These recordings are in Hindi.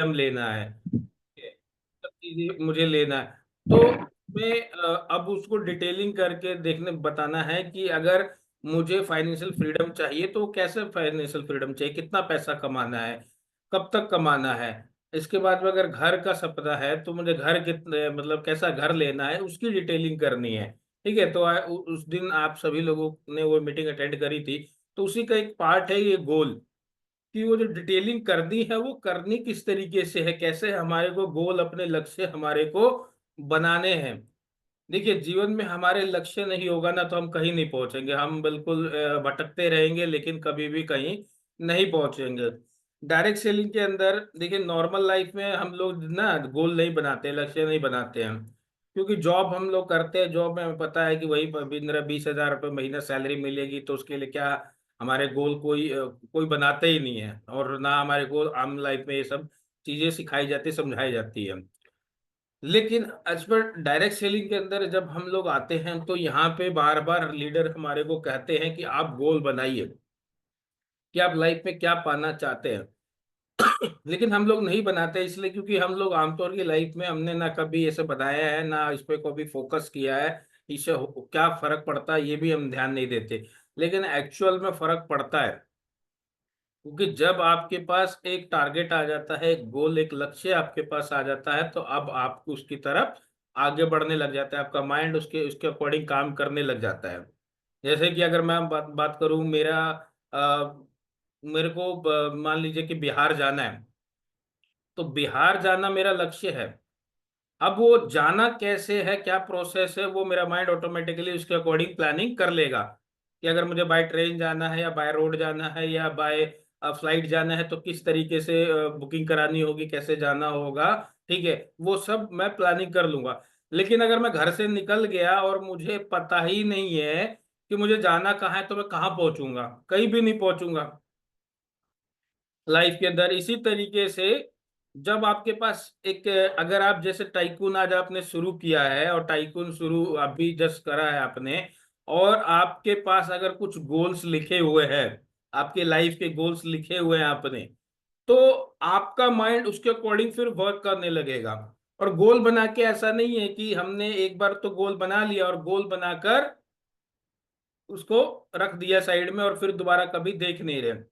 लेना है, सब चीजें मुझे लेना है। तो मैं अब उसको डिटेलिंग करके देखने बताना है कि अगर मुझे फाइनेंशियल फ्रीडम चाहिए तो कैसे फाइनेंशियल फ्रीडम चाहिए, कितना पैसा कमाना है, कब तक कमाना है। इसके बाद में अगर घर का सपना है तो मुझे घर कितने मतलब कैसा घर लेना है उसकी डिटेलिंग करनी है। ठीक है, तो उस दिन आप सभी लोगों ने वो मीटिंग अटेंड करी थी, तो उसी का एक पार्ट है ये गोल, कि वो जो डिटेलिंग करनी है वो करनी किस तरीके से है, कैसे हमारे को गोल अपने लक्ष्य हमारे को बनाने हैं। देखिए, जीवन में हमारे लक्ष्य नहीं होगा ना तो हम कहीं नहीं पहुंचेंगे, हम बिल्कुल भटकते रहेंगे लेकिन कभी भी कहीं नहीं पहुंचेंगे। डायरेक्ट सेलिंग के अंदर देखिए, नॉर्मल लाइफ में हम लोग ना गोल नहीं बनाते, लक्ष्य नहीं बनाते हैं, क्योंकि जॉब हम लोग करते हैं, जॉब में हमें पता है कि वही 15-20 हज़ार रुपये महीना सैलरी मिलेगी, तो उसके लिए क्या हमारे गोल कोई बनाते ही नहीं है, और ना हमारे गोल आम लाइफ में ये सब चीजें सिखाई जाती समझाई जाती है। लेकिन एज पर डायरेक्ट सेलिंग के अंदर जब हम लोग आते हैं तो यहाँ पे बार बार लीडर हमारे को कहते हैं कि आप गोल बनाइए कि आप लाइफ में क्या पाना चाहते हैं। लेकिन हम लोग नहीं बनाते, इसलिए क्योंकि हम लोग आमतौर की लाइफ में हमने ना कभी ऐसे बनाया है ना इस पे कभी फोकस किया है, इससे क्या फर्क पड़ता है ये भी हम ध्यान नहीं देते। लेकिन एक्चुअल में फर्क पड़ता है, क्योंकि जब आपके पास एक टारगेट आ जाता है, एक गोल एक लक्ष्य आपके पास आ जाता है, तो अब आपको उसकी तरफ आगे बढ़ने लग जाता है, आपका माइंड उसके उसके अकॉर्डिंग काम करने लग जाता है। जैसे कि अगर मैं बात बात करूं, मेरे को मान लीजिए कि बिहार जाना है, तो बिहार जाना मेरा लक्ष्य है। अब वो जाना कैसे है, क्या प्रोसेस है, वो मेरा माइंड ऑटोमेटिकली उसके अकॉर्डिंग प्लानिंग कर लेगा, कि अगर मुझे बाय ट्रेन जाना है या बाय रोड जाना है या बाय फ्लाइट जाना है तो किस तरीके से बुकिंग करानी होगी, कैसे जाना होगा। ठीक है, वो सब मैं प्लानिंग कर लूंगा। लेकिन अगर मैं घर से निकल गया और मुझे पता ही नहीं है कि मुझे जाना कहाँ है, तो मैं कहाँ पहुंचूंगा, कहीं भी नहीं पहुंचूंगा लाइफ के अंदर। इसी तरीके से जब आपके पास एक, अगर आप जैसे टाइकून आज आपने शुरू किया है और टाइकून शुरू अभी जस्ट करा है आपने, और आपके पास अगर कुछ गोल्स लिखे हुए हैं, आपके लाइफ के गोल्स लिखे हुए हैं आपने, तो आपका माइंड उसके अकॉर्डिंग फिर वर्क करने लगेगा। और गोल बना के ऐसा नहीं है कि हमने एक बार तो गोल बना लिया और गोल बनाकर उसको रख दिया साइड में और फिर दोबारा कभी देख नहीं रहे।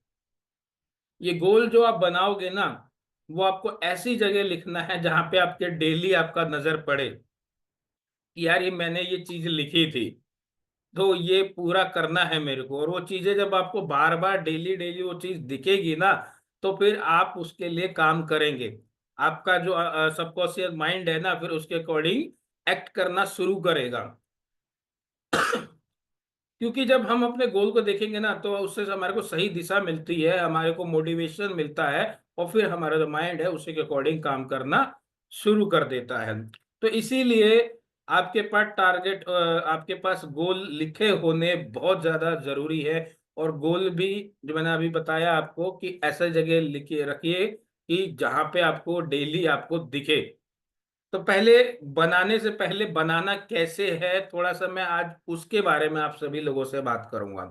ये गोल जो आप बनाओगे ना, वो आपको ऐसी जगह लिखना है जहां पे आपके डेली आपका नजर पड़े कि यार ये मैंने ये चीज लिखी थी, तो ये पूरा करना है मेरे को। और वो चीजें जब आपको बार बार डेली डेली वो चीज दिखेगी ना, तो फिर आप उसके लिए काम करेंगे। आपका जो सबकॉन्शियस माइंड है ना, फिर उसके अकॉर्डिंग एक्ट करना शुरू करेगा। क्योंकि जब हम अपने गोल को देखेंगे ना, तो उससे हमारे को सही दिशा मिलती है, हमारे को मोटिवेशन मिलता है, और फिर हमारा जो माइंड है उसी के अकॉर्डिंग काम करना शुरू कर देता है। तो इसीलिए आपके पास आपके पास गोल लिखे होने बहुत ज्यादा जरूरी है। और गोल भी जो मैंने अभी बताया आपको कि ऐसे जगह लिखिए रखिए कि जहां पे आपको डेली आपको दिखे। तो पहले, बनाने से पहले बनाना कैसे है, थोड़ा सा मैं आज उसके बारे में आप सभी लोगों से बात करूंगा।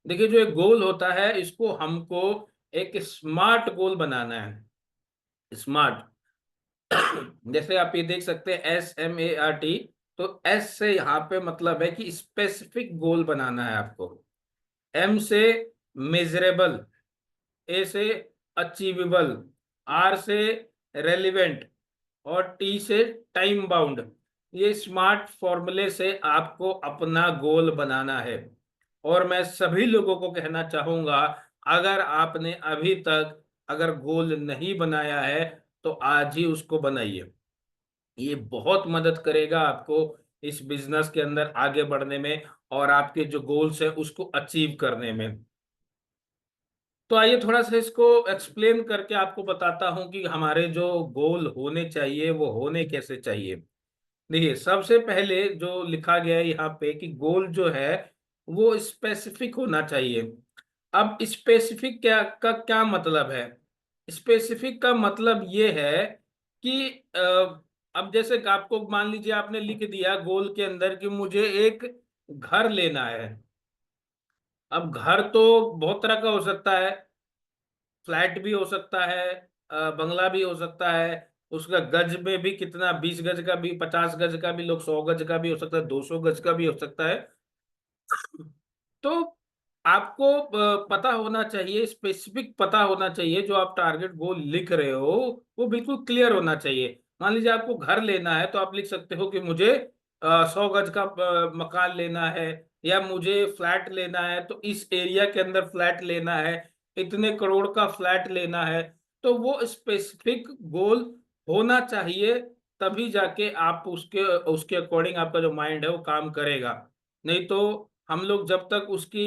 देखिए, जो एक गोल होता है इसको हमको एक स्मार्ट गोल बनाना है। स्मार्ट जैसे आप ये देख सकते हैं SMART। तो एस से यहाँ पे मतलब है कि स्पेसिफिक गोल बनाना है आपको। M से मेजरेबल, A से अचीवेबल, R से रेलिवेंट, और टी से टाइम बाउंड। ये स्मार्ट फॉर्मूले से आपको अपना गोल बनाना है। और मैं सभी लोगों को कहना चाहूंगा, अगर आपने अभी तक अगर गोल नहीं बनाया है तो आज ही उसको बनाइए। ये बहुत मदद करेगा आपको इस बिजनेस के अंदर आगे बढ़ने में और आपके जो गोल्स है उसको अचीव करने में। तो आइए थोड़ा सा इसको एक्सप्लेन करके आपको बताता हूं कि हमारे जो गोल होने चाहिए वो होने कैसे चाहिए। देखिए, सबसे पहले जो लिखा गया है यहाँ पे कि गोल जो है वो स्पेसिफिक होना चाहिए। अब स्पेसिफिक का क्या मतलब है? स्पेसिफिक का मतलब ये है कि अब जैसे कि आपको मान लीजिए आपने लिख दिया गोल के अंदर कि मुझे एक घर लेना है। अब घर तो बहुत तरह का हो सकता है, फ्लैट भी हो सकता है, बंगला भी हो सकता है, उसका गज में भी कितना, 20 गज का भी, 50 गज का भी, लोग 100 गज का भी हो सकता है, 200 गज का भी हो सकता है। तो आपको पता होना चाहिए, स्पेसिफिक पता होना चाहिए, जो आप टारगेट गोल लिख रहे हो वो बिल्कुल क्लियर होना चाहिए। मान लीजिए आपको घर लेना है, तो आप लिख सकते हो कि मुझे 100 गज का मकान लेना है, या मुझे फ्लैट लेना है तो इस एरिया के अंदर फ्लैट लेना है, इतने करोड़ का फ्लैट लेना है। तो वो स्पेसिफिक गोल होना चाहिए, तभी जाके आप उसके उसके अकॉर्डिंग आपका जो माइंड है वो काम करेगा। नहीं तो हम लोग जब तक उसकी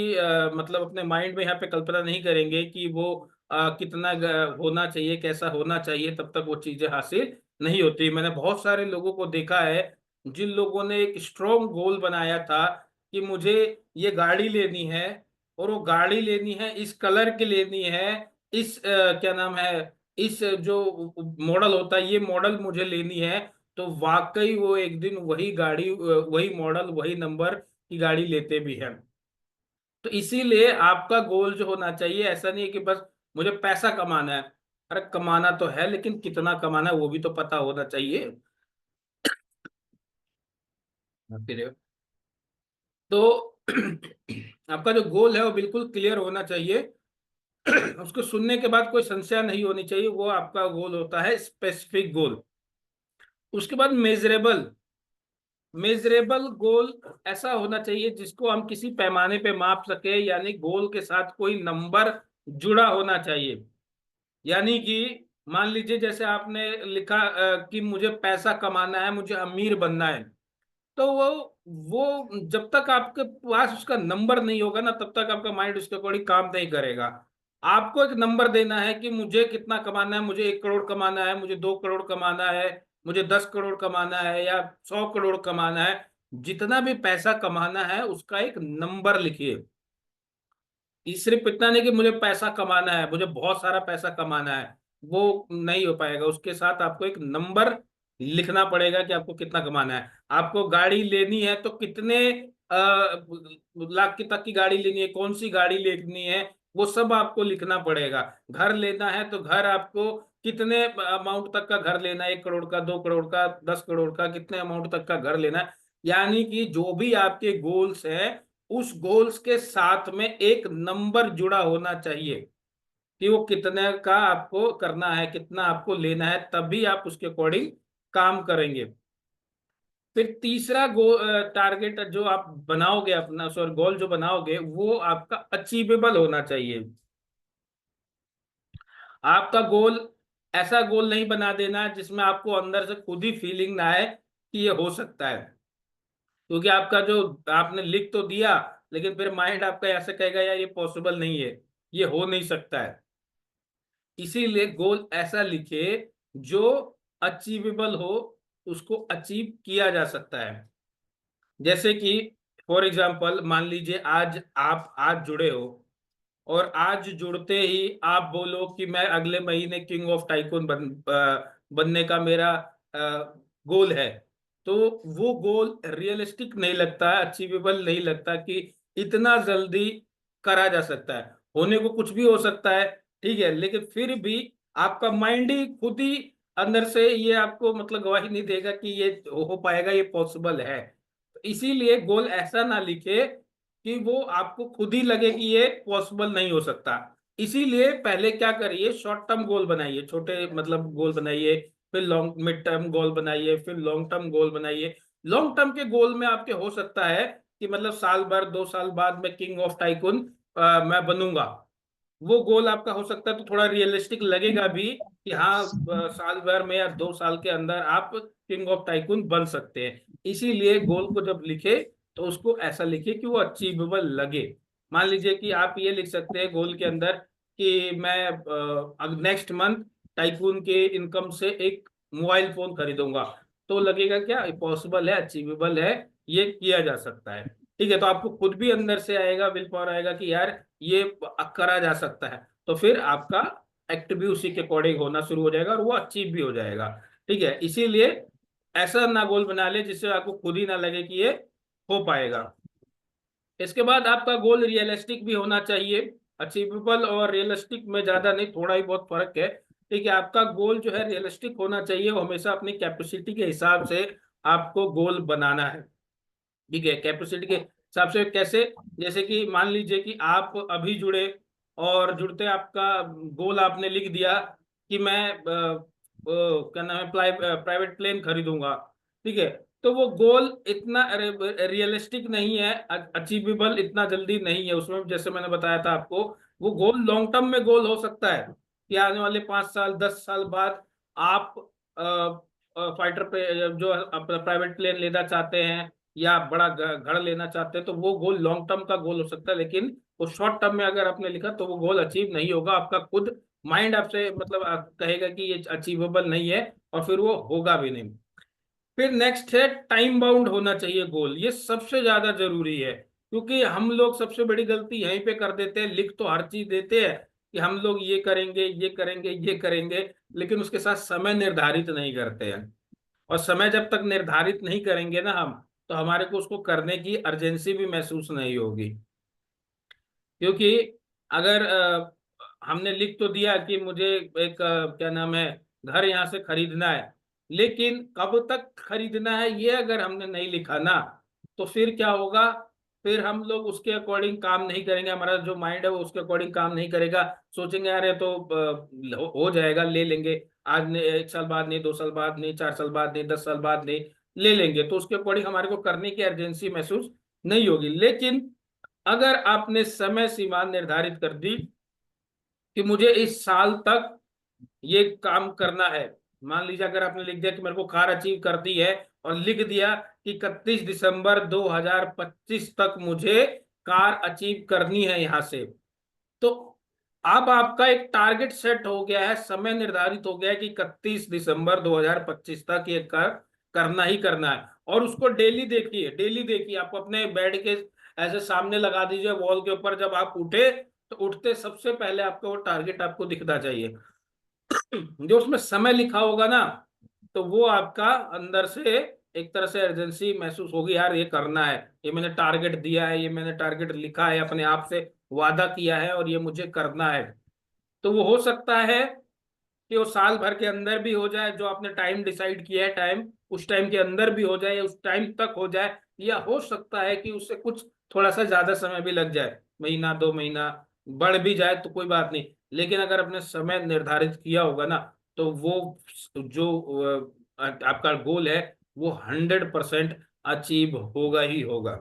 मतलब अपने माइंड में यहाँ पे कल्पना नहीं करेंगे कि वो कितना होना चाहिए, कैसा होना चाहिए, तब तक वो चीजें हासिल नहीं होती। मैंने बहुत सारे लोगों को देखा है, जिन लोगों ने एक स्ट्रॉन्ग गोल बनाया था कि मुझे ये गाड़ी लेनी है, और वो गाड़ी लेनी है इस कलर की लेनी है, इस क्या नाम है, इस जो मॉडल होता है ये मॉडल मुझे लेनी है। तो वाकई वो एक दिन वही गाड़ी, वही मॉडल, वही नंबर की गाड़ी लेते भी हैं। तो इसीलिए आपका गोल जो होना चाहिए, ऐसा नहीं है कि बस मुझे पैसा कमाना है। अरे कमाना तो है, लेकिन कितना कमाना है वो भी तो पता होना चाहिए। फिर तो आपका जो गोल है वो बिल्कुल क्लियर होना चाहिए। उसको सुनने के बाद कोई संशय नहीं होनी चाहिए, वो आपका गोल होता है स्पेसिफिक गोल। उसके बाद मेजरेबल। मेजरेबल गोल ऐसा होना चाहिए जिसको हम किसी पैमाने पे माप सके, यानी गोल के साथ कोई नंबर जुड़ा होना चाहिए। यानी कि मान लीजिए जैसे आपने लिखा कि मुझे पैसा कमाना है, मुझे अमीर बनना है। तो वो जब तक आपके पास उसका नंबर नहीं होगा ना, तब तक आपका माइंड उसके अकॉर्डिंग काम नहीं करेगा। आपको एक नंबर देना है कि मुझे कितना कमाना है, मुझे 1 करोड़ कमाना है, मुझे 2 करोड़ कमाना है, मुझे 10 करोड़ कमाना है, या 100 करोड़ कमाना है। जितना भी पैसा कमाना है उसका एक नंबर लिखिए। ये सिर्फ इतना नहीं कि मुझे पैसा कमाना है, मुझे बहुत सारा पैसा कमाना है, वो नहीं हो पाएगा। उसके साथ आपको एक नंबर लिखना पड़ेगा कि आपको कितना कमाना है। आपको गाड़ी लेनी है तो कितने लाख की तक की गाड़ी लेनी है, कौन सी गाड़ी लेनी है, वो सब आपको लिखना पड़ेगा। घर लेना है तो घर आपको कितने अमाउंट तक का घर लेना है, 1 करोड़ का, 2 करोड़ का, 10 करोड़ का, कितने अमाउंट तक का घर लेना है। यानी कि जो भी आपके गोल्स हैं, उस गोल्स के साथ में एक नंबर जुड़ा होना चाहिए कि वो कितने का आपको करना है, कितना आपको लेना है, तभी आप उसके अकॉर्डिंग काम करेंगे। फिर तीसरा टारगेट जो आप बनाओगे, अपना सॉरी गोल जो बनाओगे, वो आपका अचीवेबल होना चाहिए। आपका गोल ऐसा गोल नहीं बना देना जिसमें आपको अंदर से खुद ही फीलिंग ना आए कि ये हो सकता है। क्योंकि आपका जो आपने लिख तो दिया, लेकिन फिर माइंड आपका ऐसे कहेगा यार ये पॉसिबल नहीं है, ये हो नहीं सकता है। इसीलिए गोल ऐसा लिखे जो अचीवेबल हो, उसको अचीव किया जा सकता है। जैसे कि फॉर एग्जांपल मान लीजिए आज आप आज जुड़े हो, और आज जुड़ते ही आप बोलो कि मैं अगले महीने किंग ऑफ टाइकून बनने का मेरा गोल है। तो वो गोल रियलिस्टिक नहीं लगता, अचीवेबल नहीं लगता कि इतना जल्दी करा जा सकता है। होने को कुछ भी हो सकता है, ठीक है, लेकिन फिर भी आपका माइंड ही खुद ही अंदर से ये आपको मतलब गवाही नहीं देगा कि ये हो पाएगा, ये पॉसिबल है। इसीलिए गोल ऐसा ना लिखे कि वो आपको खुद ही लगे कि ये पॉसिबल नहीं हो सकता। इसीलिए पहले क्या करिए, शॉर्ट टर्म गोल बनाइए, छोटे मतलब गोल बनाइए, फिर लॉन्ग मिड टर्म गोल बनाइए, फिर लॉन्ग टर्म गोल बनाइए। लॉन्ग टर्म के गोल में आपके हो सकता है कि मतलब साल भर 2 साल बाद मैं किंग ऑफ टाइकून मैं बनूंगा। वो गोल आपका हो सकता है तो थोड़ा रियलिस्टिक लगेगा भी कि हाँ साल भर में या 2 साल के अंदर आप किंग ऑफ टाइकून बन सकते हैं। इसीलिए गोल को जब लिखे तो उसको ऐसा लिखिए कि वो अचीवेबल लगे। मान लीजिए कि आप ये लिख सकते हैं गोल के अंदर कि मैं नेक्स्ट मंथ टाइकून के इनकम से एक मोबाइल फोन खरीदूंगा। तो लगेगा क्या पॉसिबल है, अचीवेबल है, ये किया जा सकता है। ठीक है, तो आपको खुद भी अंदर से आएगा, विल पावर आएगा कि यार ये करा जा सकता है। तो फिर आपका एक्ट भी उसी के अकॉर्डिंग होना शुरू हो जाएगा और वो अचीव भी हो जाएगा। ठीक है, इसीलिए ऐसा ना गोल बना ले जिससे आपको खुद ही ना लगे कि ये हो पाएगा। इसके बाद आपका गोल रियलिस्टिक भी होना चाहिए। अचीवेबल और रियलिस्टिक में ज्यादा नहीं, थोड़ा ही बहुत फर्क है। ठीक है, आपका गोल जो है रियलिस्टिक होना चाहिए, वो हमेशा अपनी कैपेसिटी के हिसाब से आपको गोल बनाना है। ठीक है, कैपेसिटी के हिसाब से कैसे? जैसे कि मान लीजिए कि आप अभी जुड़े, और जुड़ते आपका गोल आपने लिख दिया कि मैं क्या नाम है, प्राइवेट प्लेन खरीदूंगा। ठीक है, तो वो गोल इतना रियलिस्टिक नहीं है, अचीवेबल इतना जल्दी नहीं है उसमें। जैसे मैंने बताया था आपको, वो गोल लॉन्ग टर्म में गोल हो सकता है कि आने वाले 5 साल 10 साल बाद आप फाइटर पे जो अपना प्राइवेट प्लेन लेना चाहते हैं, या बड़ा घर लेना चाहते हैं, तो वो गोल लॉन्ग टर्म का गोल हो सकता है। लेकिन वो शॉर्ट टर्म में अगर आपने लिखा तो वो गोल अचीव नहीं होगा। आपका खुद माइंड आपसे मतलब कहेगा कि ये अचीवेबल नहीं है, और फिर वो होगा भी नहीं। फिर नेक्स्ट है, टाइम बाउंड होना चाहिए गोल। ये सबसे ज्यादा जरूरी है, क्योंकि हम लोग सबसे बड़ी गलती यहीं पे कर देते हैं। लिख तो हर चीज देते हैं कि हम लोग ये करेंगे ये करेंगे ये करेंगे, लेकिन उसके साथ समय निर्धारित नहीं करते हैं। और समय जब तक निर्धारित नहीं करेंगे ना हम, तो हमारे को उसको करने की अर्जेंसी भी महसूस नहीं होगी। क्योंकि अगर हमने लिख तो दिया कि मुझे एक क्या नाम है, घर यहाँ से खरीदना है, लेकिन कब तक खरीदना है ये अगर हमने नहीं लिखा ना, तो फिर क्या होगा? फिर हम लोग उसके अकॉर्डिंग काम नहीं करेंगे। हमारा जो माइंड है वो उसके अकॉर्डिंग काम नहीं करेगा। सोचेंगे यार ये तो हो जाएगा, ले लेंगे, आज नहीं, 1 साल बाद नहीं, 2 साल बाद नहीं, 4 साल बाद नहीं, 10 साल बाद नहीं, ले लेंगे। तो उसके अकॉर्डिंग हमारे को करने की अर्जेंसी महसूस नहीं होगी। लेकिन अगर आपने समय सीमा निर्धारित कर दी कि मुझे इस साल तक ये काम करना है, मान लीजिए अगर आपने लिख दिया कि मेरे को कार अचीव करनी है, और लिख दिया कि 31 दिसंबर 2025 तक मुझे कार अचीव करनी है यहां से, तो अब आपका एक टारगेट सेट हो गया है, समय निर्धारित हो गया है कि 31 दिसंबर 2025 तक ये करना ही करना है। और उसको डेली देखिए, डेली देखिए, आप अपने बेड के ऐसे सामने लगा दीजिए वॉल के ऊपर। जब आप उठे तो उठते सबसे पहले आपका वो टारगेट आपको दिखना चाहिए। जो उसमें समय लिखा होगा ना, तो वो आपका अंदर से एक तरह से अर्जेंसी महसूस होगी, यार ये करना है, ये मैंने टारगेट दिया है, ये मैंने टारगेट लिखा है, अपने आप से वादा किया है, और ये मुझे करना है। तो वो हो सकता है कि वो साल भर के अंदर भी हो जाए, जो आपने टाइम डिसाइड किया है, टाइम उस टाइम के अंदर भी हो जाए, या उस टाइम तक हो जाए, या हो सकता है कि उससे कुछ थोड़ा सा ज्यादा समय भी लग जाए, महीना 2 महीना बढ़ भी जाए तो कोई बात नहीं। लेकिन अगर आपने समय निर्धारित किया होगा ना, तो वो जो आपका गोल है वो 100% अचीव होगा ही होगा।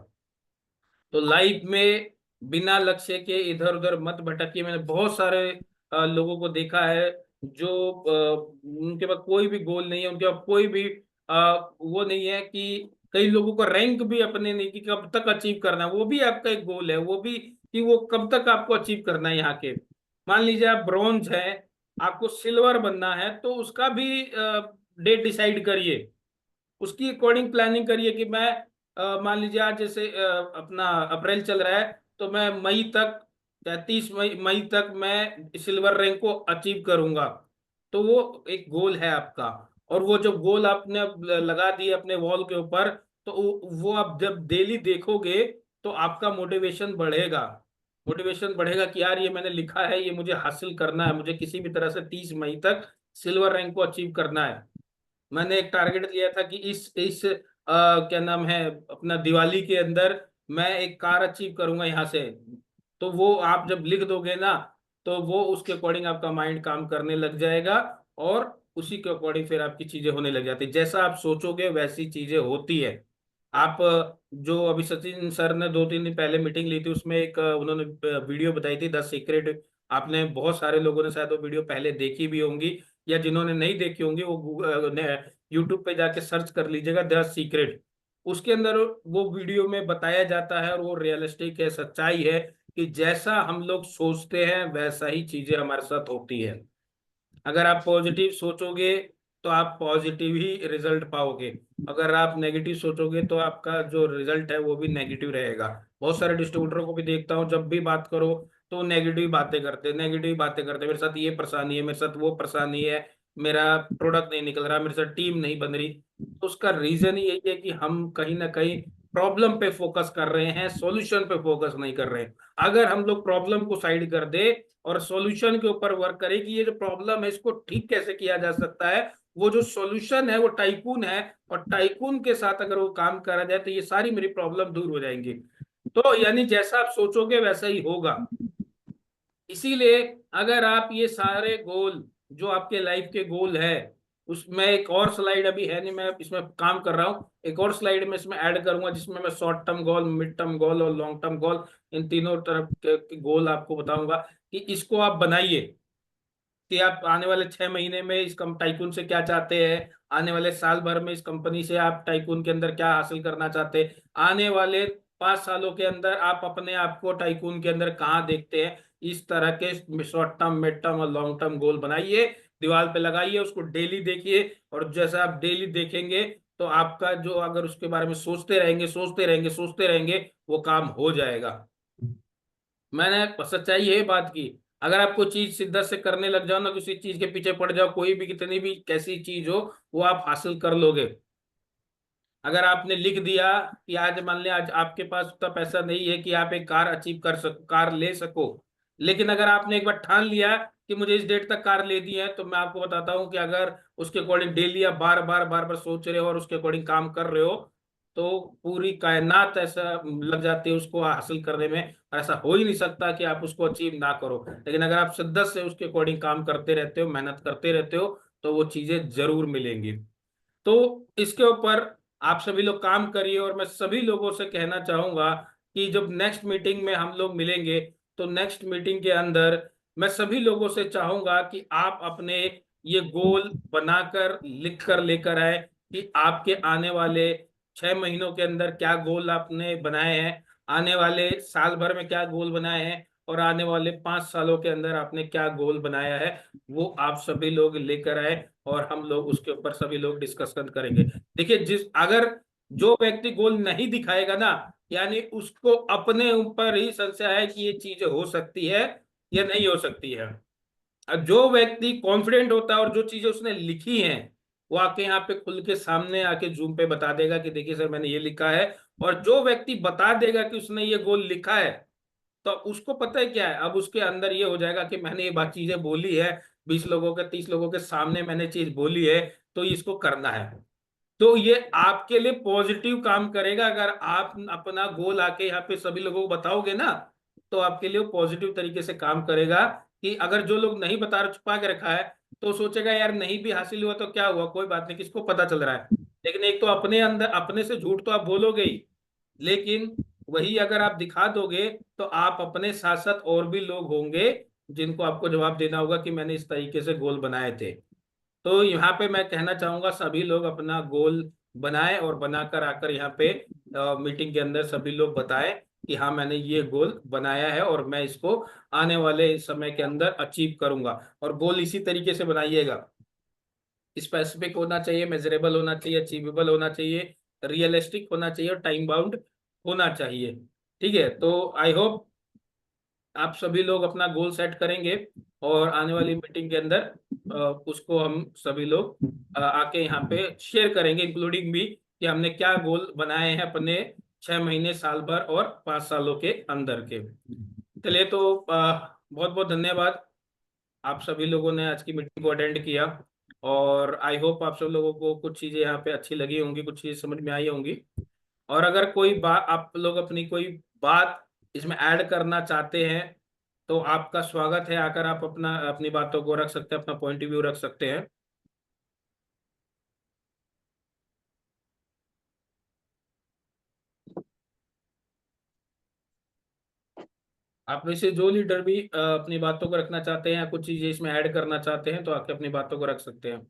तो लाइफ में बिना लक्ष्य के इधर उधर मत भटकिए। मैंने बहुत सारे लोगों को देखा है जो उनके पास कोई भी गोल नहीं है, उनके पास कोई भी वो नहीं है कि कई लोगों को रैंक भी अपने नहीं कि कब तक अचीव करना है, वो भी आपका एक गोल है, वो भी कि वो कब तक आपको अचीव करना है यहाँ के। मान लीजिए आप ब्रॉन्ज है, आपको सिल्वर बनना है, तो उसका भी डेट डिसाइड करिए, उसकी अकॉर्डिंग प्लानिंग करिए कि मैं मान लीजिए आज जैसे अपना अप्रैल चल रहा है, तो मैं मई तक, 30 मई तक मैं सिल्वर रैंक को अचीव करूंगा। तो वो एक गोल है आपका। और वो जो गोल आपने अब लगा दिए अपने वॉल के ऊपर, तो वो आप जब डेली देखोगे तो आपका मोटिवेशन बढ़ेगा। मोटिवेशन बढ़ेगा कि यार ये मैंने लिखा है, ये मुझे हासिल करना है, मुझे किसी भी तरह से 30 मई तक सिल्वर रैंक को अचीव करना है। मैंने एक टारगेट लिया था कि इस क्या नाम है, अपना दिवाली के अंदर मैं एक कार अचीव करूंगा यहाँ से। तो वो आप जब लिख दोगे ना, तो वो उसके अकॉर्डिंग आपका माइंड काम करने लग जाएगा, और उसी के अकॉर्डिंग फिर आपकी चीजें होने लग जाती है। जैसा आप सोचोगे वैसी चीजें होती है। आप जो अभी सचिन सर ने 2-3 दिन पहले मीटिंग ली थी, उसमें एक उन्होंने वीडियो बताई थी, द सीक्रेट। आपने बहुत सारे लोगों ने शायद वो वीडियो पहले देखी भी होंगी, या जिन्होंने नहीं देखी होंगी वो यूट्यूब पे जाके सर्च कर लीजिएगा, द सीक्रेट। उसके अंदर वो वीडियो में बताया जाता है, और वो रियलिस्टिक है, सच्चाई है कि जैसा हम लोग सोचते हैं वैसा ही चीजें हमारे साथ होती है। अगर आप पॉजिटिव सोचोगे तो आप पॉजिटिव ही रिजल्ट पाओगे। अगर आप नेगेटिव सोचोगे तो आपका जो रिजल्ट है वो भी नेगेटिव रहेगा। बहुत सारे डिस्ट्रीब्यूटरों को भी देखता हूँ, जब भी बात करो तो नेगेटिव बातें करते, नेगेटिव बातें करते, मेरे साथ ये परेशानी है, मेरे साथ वो परेशानी है, मेरा प्रोडक्ट नहीं निकल रहा, मेरे साथ टीम नहीं बन रही। तो उसका रीजन ही यही है कि हम कहीं ना कहीं प्रॉब्लम पे फोकस कर रहे हैं, सॉल्यूशन पे फोकस नहीं कर रहे हैं। अगर हम लोग प्रॉब्लम को साइड कर दे और सॉल्यूशन के ऊपर वर्क करें कि ये जो प्रॉब्लम है इसको ठीक कैसे किया जा सकता है, वो जो सॉल्यूशन है वो टाइकून है, और टाइकून के साथ अगर वो काम करा जाए तो ये सारी मेरी प्रॉब्लम दूर हो जाएंगी। तो यानी जैसा आप सोचोगे वैसा ही होगा। इसीलिए अगर आप ये सारे गोल जो आपके लाइफ के गोल है, उसमें एक और स्लाइड अभी है नहीं, मैं इसमें काम कर रहा हूँ, एक और स्लाइड में इसमें ऐड करूंगा जिसमें मैं short term goal, mid term goal और लॉन्ग टर्म गोल, इन तीनों तरफ के गोल आपको बताऊंगा कि इसको आप बनाइए कि आप आने वाले 6 महीने में इस कम टाइकून से क्या चाहते हैं, आने वाले साल भर में इस कंपनी से आप टाइकून के अंदर क्या हासिल करना चाहते हैं, आने वाले 5 सालों के अंदर आप अपने आप को टाइकून के अंदर कहाँ देखते हैं। इस तरह के शॉर्ट टर्म, मिड टर्म और लॉन्ग टर्म गोल बनाइए, दीवार पे लगाइए, उसको डेली देखिए, और जैसा आप डेली देखेंगे तो आपका जो, अगर उसके बारे में सोचते रहेंगे सोचते रहेंगे सोचते रहेंगे, वो काम हो जाएगा। मैंने सच्चाई ये बात की, अगर आप कोई चीज शिद्दत से करने लग जाओ ना, किसी चीज के पीछे पड़ जाओ, कोई भी कितनी भी कैसी चीज हो, वो आप हासिल कर लोगे। अगर आपने लिख दिया कि आज मान लिया आज आपके पास उतना पैसा नहीं है कि आप एक कार अचीव कर सको, कार ले सको, लेकिन अगर आपने एक बार ठान लिया कि मुझे इस डेट तक कार लेनी है, तो मैं आपको बताता हूँ कि अगर उसके अकॉर्डिंग डेली आप बार बार सोच रहे हो और उसके अकॉर्डिंग काम कर रहे हो, तो पूरी कायनात ऐसा लग जाती है उसको हासिल करने में। ऐसा हो ही नहीं सकता कि आप उसको अचीव ना करो, लेकिन अगर आप शिद्दत से उसके अकॉर्डिंग काम करते रहते हो, मेहनत करते रहते हो, तो वो चीजें जरूर मिलेंगी। तो इसके ऊपर आप सभी लोग काम करिए, और मैं सभी लोगों से कहना चाहूंगा कि जब नेक्स्ट मीटिंग में हम लोग मिलेंगे, तो नेक्स्ट मीटिंग के अंदर मैं सभी लोगों से चाहूंगा कि आप अपने ये गोल बनाकर लिख कर लेकर आए कि आपके आने वाले 6 महीनों के अंदर क्या गोल आपने बनाए हैं, आने वाले साल भर में क्या गोल बनाए हैं, और आने वाले 5 सालों के अंदर आपने क्या गोल बनाया है, वो आप सभी लोग लेकर आए, और हम लोग उसके ऊपर सभी लोग डिस्कशन करेंगे। देखिए, जिस अगर जो व्यक्ति गोल नहीं दिखाएगा ना, यानी उसको अपने ऊपर ही संशय है कि ये चीज हो सकती है या नहीं हो सकती है। अब जो व्यक्ति कॉन्फिडेंट होता है और जो चीजें उसने लिखी हैं, वो आके यहाँ पे खुल के सामने आके जूम पे बता देगा कि देखिए सर मैंने ये लिखा है। और जो व्यक्ति बता देगा कि उसने ये गोल लिखा है, तो उसको पता है क्या है, अब उसके अंदर ये हो जाएगा कि मैंने ये बात चीजें बोली है, 20 लोगों के 30 लोगों के सामने मैंने चीज बोली है, तो इसको करना है। तो ये आपके लिए पॉजिटिव काम करेगा। अगर आप अपना गोल आके यहाँ पे सभी लोगों को बताओगे ना, तो आपके लिए पॉजिटिव तरीके से काम करेगा। कि अगर जो लोग नहीं बता रहे, छुपा के रखा है, तो सोचेगा यार नहीं भी हासिल हुआ तो क्या हुआ, कोई बात नहीं, किसको पता चल रहा है। लेकिन एक तो अपने अंदर अपने से झूठ तो आप बोलोगे ही, लेकिन वही अगर आप दिखा दोगे, तो आप अपने साथ साथ और भी लोग होंगे जिनको आपको जवाब देना होगा कि मैंने इस तरीके से गोल बनाए थे। तो यहाँ पे मैं कहना चाहूंगा सभी लोग अपना गोल बनाएं, और बनाकर आकर यहाँ पे मीटिंग के अंदर सभी लोग बताएं कि हाँ मैंने ये गोल बनाया है और मैं इसको आने वाले समय के अंदर अचीव करूंगा। और गोल इसी तरीके से बनाइएगा, स्पेसिफिक होना चाहिए, मेजरेबल होना चाहिए, अचीवेबल होना चाहिए, रियलिस्टिक होना चाहिए, और टाइम बाउंड होना चाहिए। ठीक है, तो आई होप आप सभी लोग अपना गोल सेट करेंगे, और आने वाली मीटिंग के अंदर उसको हम सभी लोग आके यहाँ पे शेयर करेंगे, इंक्लूडिंग भी कि हमने क्या गोल बनाए हैं अपने 6 महीने, साल भर और 5 सालों के अंदर के। चलिए, तो बहुत बहुत धन्यवाद, आप सभी लोगों ने आज की मीटिंग को अटेंड किया, और आई होप आप सब लोगों को कुछ चीज़ें यहाँ पे अच्छी लगी होंगी, कुछ चीज़ें समझ में आई होंगी। और अगर कोई बात आप लोग अपनी कोई बात इसमें ऐड करना चाहते हैं, तो आपका स्वागत है, आकर आप अपना अपनी बातों को रख सकते हैं, अपना पॉइंट ऑफ व्यू रख सकते हैं। आप में से जो लीडर भी अपनी बातों को रखना चाहते हैं या कुछ चीजें इसमें ऐड करना चाहते हैं, तो आके अपनी बातों को रख सकते हैं।